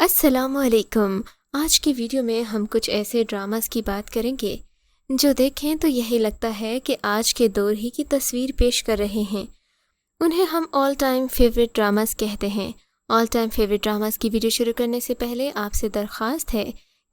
السلام علیکم۔ آج کی ویڈیو میں ہم کچھ ایسے ڈراماز کی بات کریں گے جو دیکھیں تو یہی لگتا ہے کہ آج کے دور ہی کی تصویر پیش کر رہے ہیں۔ انہیں ہم آل ٹائم فیوریٹ ڈراماز کہتے ہیں۔ آل ٹائم فیوریٹ ڈراماز کی ویڈیو شروع کرنے سے پہلے آپ سے درخواست ہے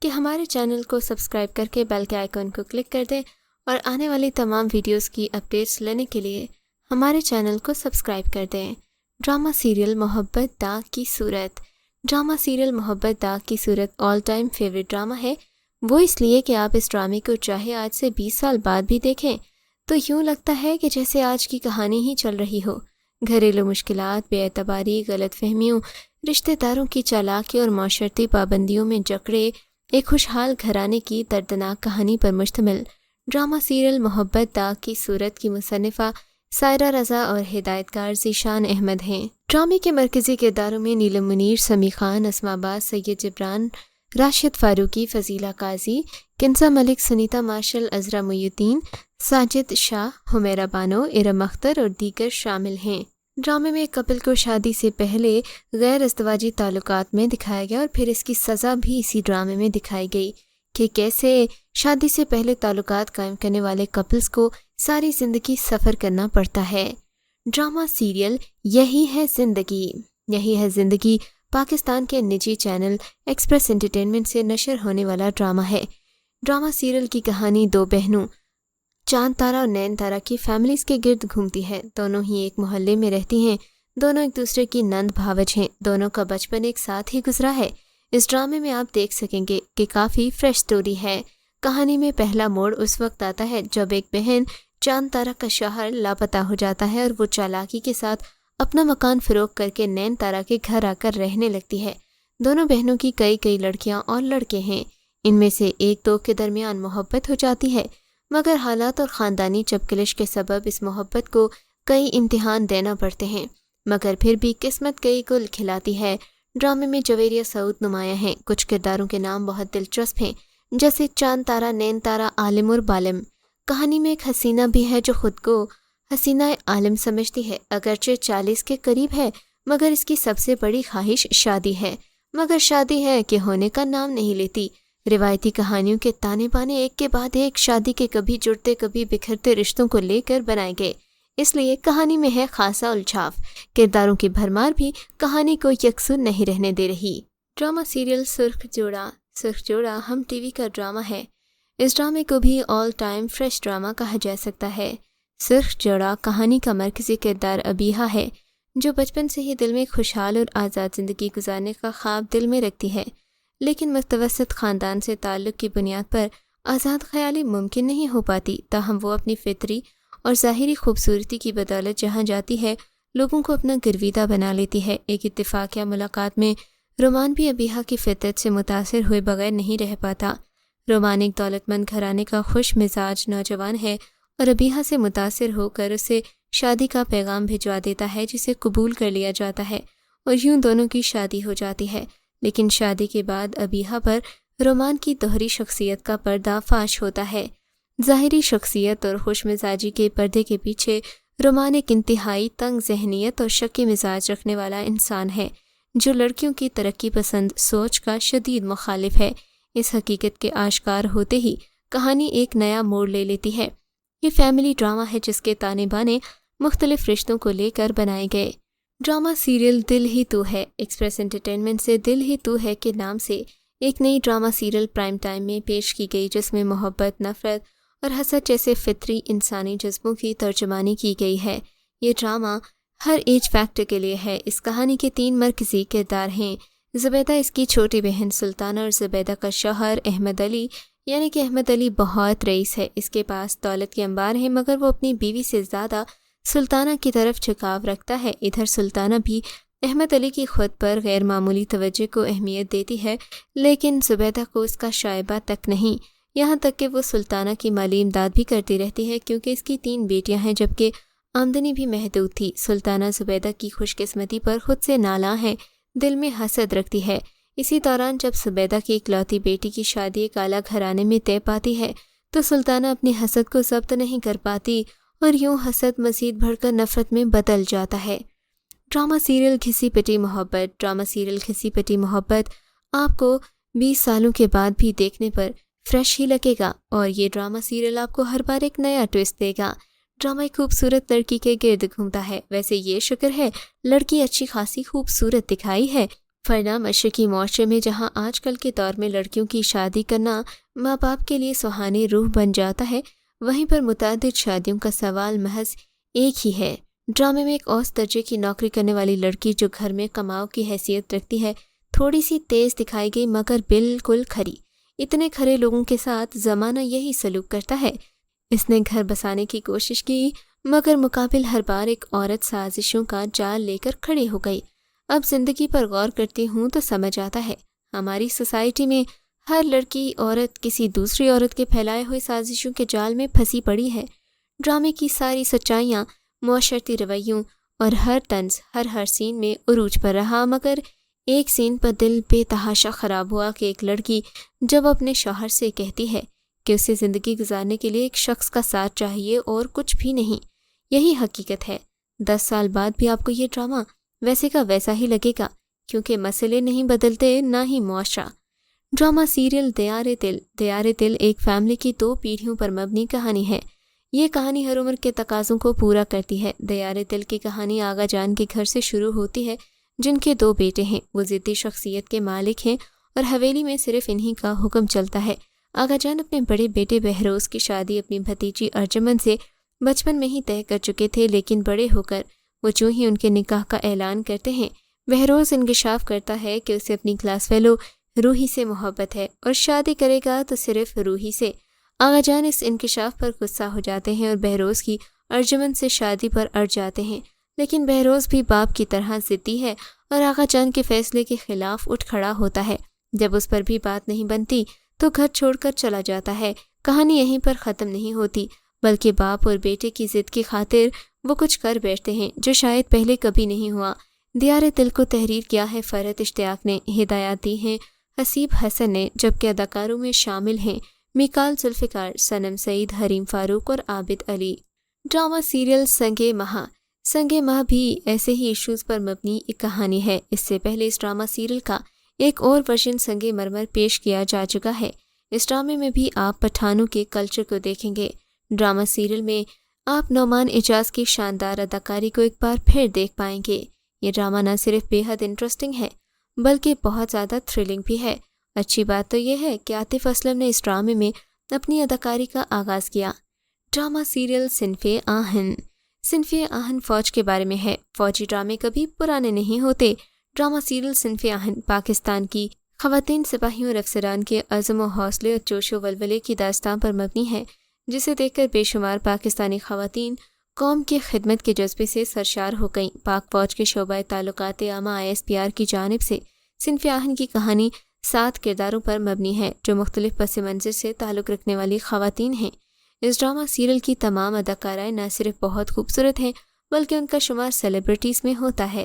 کہ ہمارے چینل کو سبسکرائب کر کے بیل کے آئیکن کو کلک کر دیں اور آنے والی تمام ویڈیوز کی اپڈیٹس لینے کے لیے ہمارے چینل کو سبسکرائب کر دیں۔ ڈرامہ سیریل محبت داغ کی صورت۔ ڈرامہ سیریل محبت داغ کی صورت آل ٹائم فیوریٹ ڈرامہ ہے۔ وہ اس لیے کہ آپ اس ڈرامے کو چاہے آج سے 20 سال بعد بھی دیکھیں تو یوں لگتا ہے کہ جیسے آج کی کہانی ہی چل رہی ہو۔ گھریلو مشکلات، بے اعتباری، غلط فہمیوں، رشتہ داروں کی چالاکی اور معاشرتی پابندیوں میں جکڑے ایک خوشحال گھرانے کی دردناک کہانی پر مشتمل ڈرامہ سیریل محبت داغ کی صورت کی مصنفہ سائرہ رضا اور ہدایت کار ذیشان احمد ہیں۔ ڈرامے کے مرکزی کرداروں میں نیلم منیر، سمیع خان، اسماء باز، سید جبران، راشد فاروقی، فضیلہ قاضی، کنزہ ملک، سنیتا مارشل، عذرا محی الدین، ساجد شاہ، حمیرہ بانو، ارم اختر اور دیگر شامل ہیں۔ ڈرامے میں کپل کو شادی سے پہلے غیر ازدواجی تعلقات میں دکھایا گیا اور پھر اس کی سزا بھی اسی ڈرامے میں دکھائی گئی کہ کیسے شادی سے پہلے تعلقات قائم کرنے والے کپلز کو ساری زندگی سفر کرنا پڑتا ہے۔ ڈرامہ سیریل یہی ہے زندگی پاکستان کے نجی چینل ایکسپریس انٹرٹینمنٹ سے نشر ہونے والا ڈرامہ ہے۔ ڈرامہ سیریل کی کہانی دو بہنوں چاند تارہ اور نین تارہ کی فیملیز کے گرد گھومتی ہے۔ دونوں ہی ایک محلے میں رہتی ہیں، دونوں ایک دوسرے کی نند بھاوج ہیں، دونوں کا بچپن ایک ساتھ ہی گزرا ہے۔ اس ڈرامے میں آپ دیکھ سکیں گے کہ کافی فریش سٹوری ہے۔ کہانی میں پہلا موڑ اس وقت آتا ہے جب ایک بہن چاند تارہ کا شوہر لاپتہ ہو جاتا ہے اور وہ چالاکی کے ساتھ اپنا مکان فروخت کر کے نین تارہ کے گھر آ کر رہنے لگتی ہے۔ دونوں بہنوں کی کئی لڑکیاں اور لڑکے ہیں۔ ان میں سے ایک دو کے درمیان محبت ہو جاتی ہے، مگر حالات اور خاندانی چپکلش کے سبب اس محبت کو کئی امتحان دینا پڑتے ہیں، مگر پھر بھی قسمت کئی گل کھلاتی ہے۔ ڈرامے میں جویریہ سعود نمایاں ہیں۔ کچھ کرداروں کے نام بہت دلچسپ ہیں، جیسے چاند تارہ، نین تارہ، عالم اور بالم۔ کہانی میں ایک حسینہ بھی ہے جو خود کو حسینہ عالم سمجھتی ہے، اگرچہ 40 کے قریب ہے، مگر اس کی سب سے بڑی خواہش شادی ہے، مگر شادی ہے کہ ہونے کا نام نہیں لیتی۔ روایتی کہانیوں کے تانے بانے ایک کے بعد ایک شادی کے کبھی جڑتے کبھی بکھرتے رشتوں کو لے کر بنائے گئے، اس لیے کہانی میں ہے خاصا الجھاف۔ کرداروں کی بھرمار بھی کہانی کو یکسر نہیں رہنے دے رہی۔ ڈرامہ سیریل سرخ جوڑا ہم ٹی وی کا ڈرامہ ہے۔ اس ڈرامے کو بھی آل ٹائم فریش ڈرامہ کہا جا سکتا ہے۔ سرخ جوڑا کہانی کا مرکزی کردار ابیہا ہے، جو بچپن سے ہی دل میں خوشحال اور آزاد زندگی گزارنے کا خواب دل میں رکھتی ہے، لیکن متوسط خاندان سے تعلق کی بنیاد پر آزاد خیالی ممکن نہیں ہو پاتی۔ تاہم وہ اپنی فطری اور ظاہری خوبصورتی کی بدولت جہاں جاتی ہے لوگوں کو اپنا گرویدہ بنا لیتی ہے۔ ایک اتفاقیہ ملاقات میں رومان بھی ابیہا کی فطرت سے متاثر ہوئے بغیر نہیں رہ پاتا۔ رومان ایک دولت مند گھرانے کا خوش مزاج نوجوان ہے اور ابیہا سے متاثر ہو کر اسے شادی کا پیغام بھجوا دیتا ہے، جسے قبول کر لیا جاتا ہے اور یوں دونوں کی شادی ہو جاتی ہے۔ لیکن شادی کے بعد ابیہا پر رومان کی دوہری شخصیت کا پردہ فاش ہوتا ہے۔ ظاہری شخصیت اور خوش مزاجی کے پردے کے پیچھے رومان ایک انتہائی تنگ ذہنیت اور شکی مزاج رکھنے والا انسان ہے، جو لڑکیوں کی ترقی پسند سوچ کا شدید مخالف ہے۔ اس حقیقت کے آشکار ہوتے ہی کہانی ایک نیا موڑ لے لیتی ہے۔ یہ فیملی ڈرامہ ہے جس کے تانے بانے مختلف رشتوں کو لے کر بنائے گئے۔ ڈرامہ سیریل دل ہی تو ہے ایکسپریس انٹرٹینمنٹ سے دل ہی تو ہے کے نام سے ایک نئی ڈرامہ سیریل پرائم ٹائم میں پیش کی گئی، جس میں محبت، نفرت اور حسد جیسے فطری انسانی جذبوں کی ترجمانی کی گئی ہے۔ یہ ڈرامہ ہر ایج فیکٹر کے لیے ہے۔ اس کہانی کے 3 مرکزی کردار ہیں۔ زبیدہ اس کی چھوٹی بہن سلطانہ اور زبیدہ کا شوہر احمد علی، یعنی کہ احمد علی بہت رئیس ہے۔ اس کے پاس دولت کے انبار ہیں، مگر وہ اپنی بیوی سے زیادہ سلطانہ کی طرف جھکاؤ رکھتا ہے۔ ادھر سلطانہ بھی احمد علی کی خود پر غیر معمولی توجہ کو اہمیت دیتی ہے، لیکن زبیدہ کو اس کا شائبہ تک نہیں، یہاں تک کہ وہ سلطانہ کی مالی امداد بھی کرتی رہتی ہے، کیونکہ اس کی 3 بیٹیاں ہیں جبکہ آمدنی بھی محدود تھی۔ سلطانہ زبیدہ کی خوش قسمتی پر خود سے نالاں ہے، دل میں حسد رکھتی ہے۔ اسی دوران جب زبیدہ کی اکلوتی بیٹی کی شادی ایک اعلیٰ گھرانے میں طے پاتی ہے تو سلطانہ اپنی حسد کو ضبط نہیں کر پاتی اور یوں حسد مزید بڑھ کر نفرت میں بدل جاتا ہے۔ ڈرامہ سیریل گھسی پٹی محبت آپ کو 20 سالوں کے بعد بھی دیکھنے پر فریش ہی لگے گا، اور یہ ڈرامہ سیریل آپ کو ہر بار ایک نیا ٹویسٹ دے گا۔ ڈرامہ ایک خوبصورت لڑکی کے گرد گھومتا ہے، ویسے یہ شکر ہے لڑکی اچھی خاصی خوبصورت دکھائی ہے، ورنہ مشرقی معاشرے میں جہاں آج کل کے دور میں لڑکیوں کی شادی کرنا ماں باپ کے لیے سہانی روح بن جاتا ہے، وہیں پر متعدد شادیوں کا سوال محض ایک ہی ہے۔ ڈرامے میں ایک اوسط درجے کی نوکری کرنے والی لڑکی جو گھر میں کماؤ کی حیثیت رکھتی ہے تھوڑی سی تیز دکھائی گئی، مگر بالکل کھری۔ اتنے کھرے لوگوں کے ساتھ زمانہ یہی سلوک کرتا ہے۔ اس نے گھر بسانے کی کوشش کی، مگر مقابل ہر بار ایک عورت سازشوں کا جال لے کر کھڑی ہو گئی۔ اب زندگی پر غور کرتی ہوں تو سمجھ آتا ہے ہماری سوسائٹی میں ہر لڑکی عورت کسی دوسری عورت کے پھیلائے ہوئے سازشوں کے جال میں پھنسی پڑی ہے۔ ڈرامے کی ساری سچائیاں معاشرتی رویوں اور ہر طنز ہر سین میں عروج پر رہا، مگر ایک سین پر دل بے تحاشا خراب ہوا کہ ایک لڑکی جب اپنے شوہر سے کہتی ہے کہ اسے زندگی گزارنے کے لیے ایک شخص کا ساتھ چاہیے اور کچھ بھی نہیں۔ یہی حقیقت ہے۔ 10 سال بعد بھی آپ کو یہ ڈرامہ ویسے کا ویسا ہی لگے گا، کیونکہ مسئلے نہیں بدلتے، نہ ہی معاشرہ۔ ڈرامہ سیریل دیار دل ایک فیملی کی 2 پیڑھیوں پر مبنی کہانی ہے۔ یہ کہانی ہر عمر کے تقاضوں کو پورا کرتی ہے۔ دیار دل کی کہانی آغا جان کے گھر سے شروع ہوتی ہے، جن کے 2 بیٹے ہیں۔ وہ ضدی شخصیت کے مالک ہیں اور حویلی میں صرف انہی کا حکم چلتا ہے۔ آغا جان اپنے بڑے بیٹے بہروز کی شادی اپنی بھتیجی ارجمن سے بچپن میں ہی طے کر چکے تھے، لیکن بڑے ہو کر وہ جو ہی ان کے نکاح کا اعلان کرتے ہیں، بہروز انکشاف کرتا ہے کہ اسے اپنی کلاس فیلو روحی سے محبت ہے اور شادی کرے گا تو صرف روحی سے۔ آغا جان اس انکشاف پر غصہ ہو جاتے ہیں اور بہروز کی ارجمن سے شادی پر اڑ جاتے ہیں، لیکن بہروز بھی باپ کی طرح ضدی ہے اور آغا جان کے فیصلے کے خلاف اٹھ کھڑا ہوتا ہے۔ جب اس پر بھی بات نہیں بنتی تو گھر چھوڑ کر چلا جاتا ہے۔ کہانی یہیں پر ختم نہیں ہوتی، بلکہ باپ اور بیٹے کی ضد کی خاطر وہ کچھ کر بیٹھتے ہیں جو شاید پہلے کبھی نہیں ہوا۔ دیار دل کو تحریر کیا ہے فرحت اشتیاق نے، ہدایات دی ہیں حسیب حسن نے، جبکہ اداکاروں میں شامل ہیں میکال ذوالفقار، صنم سعید، حریم فاروق اور عابد علی۔ ڈرامہ سیریل سنگ ماہ بھی ایسے ہی ایشوز پر مبنی ایک کہانی ہے۔ اس سے پہلے اس ڈرامہ سیریل کا ایک اور ورژن سنگ مرمر پیش کیا جا چکا ہے۔ اس ڈرامے میں بھی آپ پٹھانوں کے کلچر کو دیکھیں گے۔ ڈرامہ سیریل میں آپ نعمان اعجاز کی شاندار اداکاری کو ایک بار پھر دیکھ پائیں گے۔ یہ ڈرامہ نہ صرف بے حد انٹرسٹنگ ہے بلکہ بہت زیادہ تھرلنگ بھی ہے۔ اچھی بات تو یہ ہے کہ عاطف اسلم نے اس ڈرامے میں اپنی اداکاری کا آغاز کیا۔ ڈرامہ سیریل صنف آہن فوج کے بارے میں ہے۔ فوجی ڈرامے کبھی پرانے نہیں ہوتے۔ ڈرامہ سیریل صنف آہن پاکستان کی خواتین سپاہیوں اور افسران کے عزم و حوصلے اور جوش و ولولے کی داستان پر مبنی ہے، جسے دیکھ کر بے شمار پاکستانی خواتین قوم کی خدمت کے جذبے سے سرشار ہو گئیں۔ پاک فوج کے شعبہ تعلقات عامہ ISPR کی جانب سے صنف آہن کی کہانی 7 کرداروں پر مبنی ہے جو مختلف پس منظر سے تعلق رکھنے والی خواتین ہیں۔ اس ڈرامہ سیریل کی تمام اداکارائیں نہ صرف بہت خوبصورت ہیں بلکہ ان کا شمار سیلیبریٹیز میں ہوتا ہے۔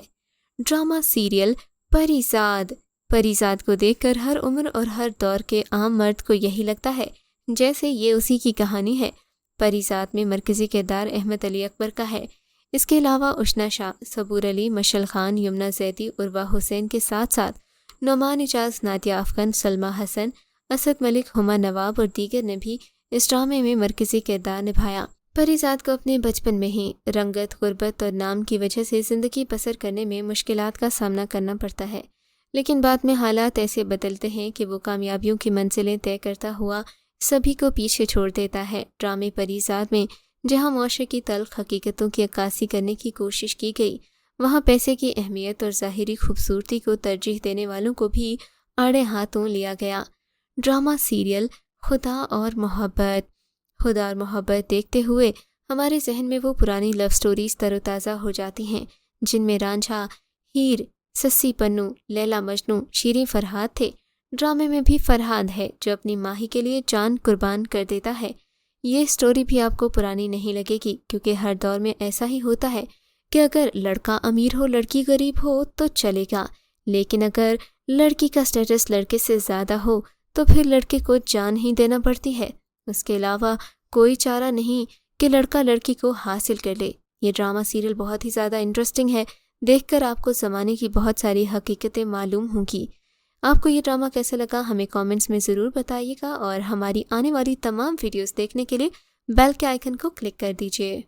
ڈرامہ سیریل پریزاد کو دیکھ کر ہر عمر اور ہر دور کے عام مرد کو یہی لگتا ہے جیسے یہ اسی کی کہانی ہے۔ پریزاد میں مرکزی کردار احمد علی اکبر کا ہے۔ اس کے علاوہ اشنا شاہ، صبور علی، مشل خان، یمنا زیدی، عروہ حسین کے ساتھ ساتھ نعمان اعجاز، نادیہ افغان، سلمیٰ حسن، اسد ملک، ہما نواب اور دیگر نے بھی اس ڈرامے میں مرکزی کردار نبھایا۔ پریزاد کو اپنے بچپن میں ہی رنگت، غربت اور نام کی وجہ سے زندگی بسر کرنے میں مشکلات کا سامنا کرنا پڑتا ہے، لیکن بعد میں حالات ایسے بدلتے ہیں کہ وہ کامیابیوں کی منزلیں طے کرتا ہوا سبھی کو پیچھے چھوڑ دیتا ہے۔ ڈرامے پریزاد میں جہاں معاشرے کی تلخ حقیقتوں کی عکاسی کرنے کی کوشش کی گئی، وہاں پیسے کی اہمیت اور ظاہری خوبصورتی کو ترجیح دینے والوں کو بھی آڑے ہاتھوں لیا گیا۔ ڈرامہ سیریل خدا اور محبت دیکھتے ہوئے ہمارے ذہن میں وہ پرانی لو سٹوریز تر و تازہ ہو جاتی ہیں جن میں رانجھا، ہیر، سسی پنو، لیلا مجنو، شیریں فرہاد تھے۔ ڈرامے میں بھی فرہاد ہے جو اپنی ماہی کے لیے جان قربان کر دیتا ہے۔ یہ سٹوری بھی آپ کو پرانی نہیں لگے گی، کیونکہ ہر دور میں ایسا ہی ہوتا ہے کہ اگر لڑکا امیر ہو لڑکی غریب ہو تو چلے گا، لیکن اگر لڑکی کا سٹیٹس لڑکے سے زیادہ ہو تو پھر لڑکے کو جان ہی دینا پڑتی ہے۔ اس کے علاوہ کوئی چارہ نہیں کہ لڑکا لڑکی کو حاصل کر لے۔ یہ ڈرامہ سیریل بہت ہی زیادہ انٹرسٹنگ ہے، دیکھ کر آپ کو زمانے کی بہت ساری حقیقتیں معلوم ہوں گی۔ آپ کو یہ ڈرامہ کیسا لگا ہمیں کامنٹس میں ضرور بتائیے گا، اور ہماری آنے والی تمام ویڈیوز دیکھنے کے لیے بیل کے آئیکن کو کلک کر دیجیے۔